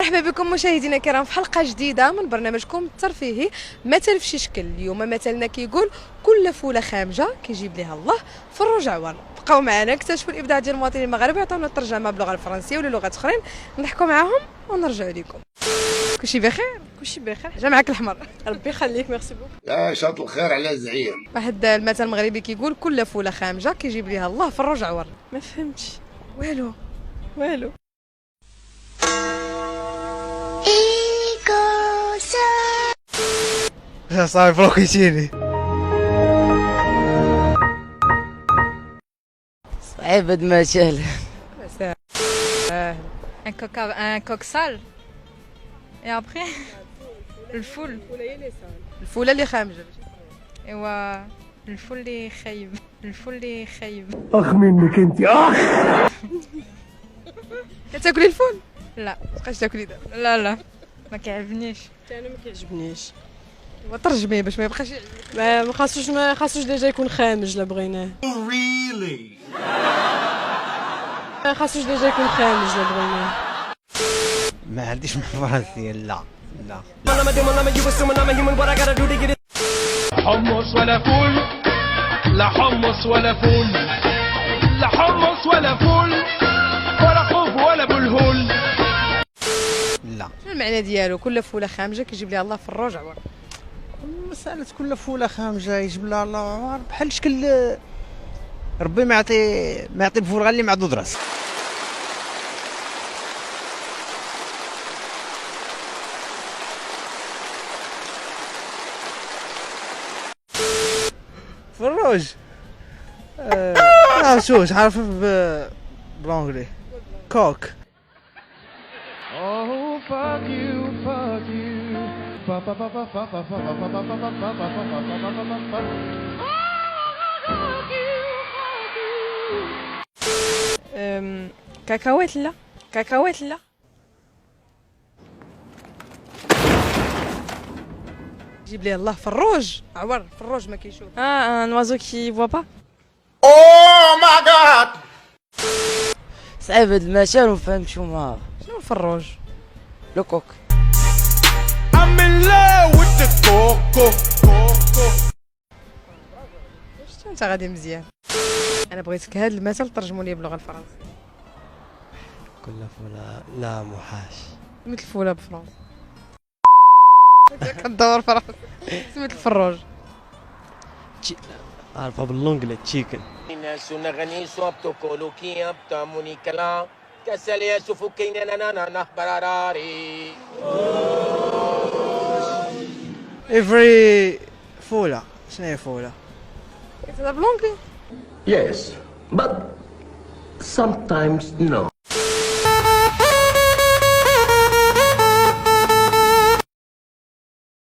مرحبا بكم مشاهدينا الكرام في حلقه جديده من برنامجكم الترفيهي مثل في شي شكل. اليوم مثلنا كيقول كل فوله خامجه كيجيب ليها الله فرج عوار. بقاو معنا نكتشفوا الابداع ديال المواطنين المغاربه، عطاونا الترجمه باللغه الفرنسيه ولا لغات اخرين، نضحكوا معاهم ونرجعوا لكم. كلشي بخير؟ كلشي بخير. جا معاك الحمر. ربي يخليك، ميرسي بوك. لا شاط الخير على الزعير. واحد المثل مغربي كيقول كل فوله خامجه كيجيب ليها الله فرج عوار. ما فهمتش والو. صاحبي بروكيتيني صعيب هاد المثال. Un coq sale. Et après, le foule. الفوله اللي خامجه. ايوا الفول اللي خايب. الفول اللي خايب. اخ منك انت كتاكلي الفول؟ لا بقاش تاكلي دابا. لا ما كيعجبنيش. انا ما كيعجبنيش. وترجميه باش ما يبقاش ما خاصوش ديجا يكون خامج لا بغيناه. ما خاصوش ديجا يكون خامج لا بغيناه. ما عنديش محفظتي. لا حمص ولا فول، لا حمص ولا فول، لا حمص ولا فول، ولا خوف ولا بلهول. لا شنو المعنى ديالو؟ كل فوله خامجه كيجيب ليها الله في الروج عوار. مسألة كل فولة خامجة يجيب لها الله عوار بحال شكل ربي ما يعطي الفول غير اللي معدود راس. فروج لا شوش عارف بالانجلي كوك. Oh fuck you, fuck you. Fa fa fa fa fa fa fa fa fa fa fa fa fa fa fa fa fa. كاكاوات لا. كاكاوات لا. جيب ليه الله فروج عور. فروج ما كيشوف. Un oiseau qui voit pas. صعيب هاد المثال وما فهمتش ما. شنو الفروج؟ لو كوك. I'm in love with the coco. شتو انت غادي مزيان. انا بغيتك هذا المثل ترجموا لي باللغه الفرنسيه. كل فولة لا محاش. سميت الفوله بفرنسا. كدور فرنسا. سميت الفروج. عارفة باللونجلي تشيكن. افري فولة. شنو هي فولة؟ كتهضر بالونجلي؟ Yes, but sometimes no.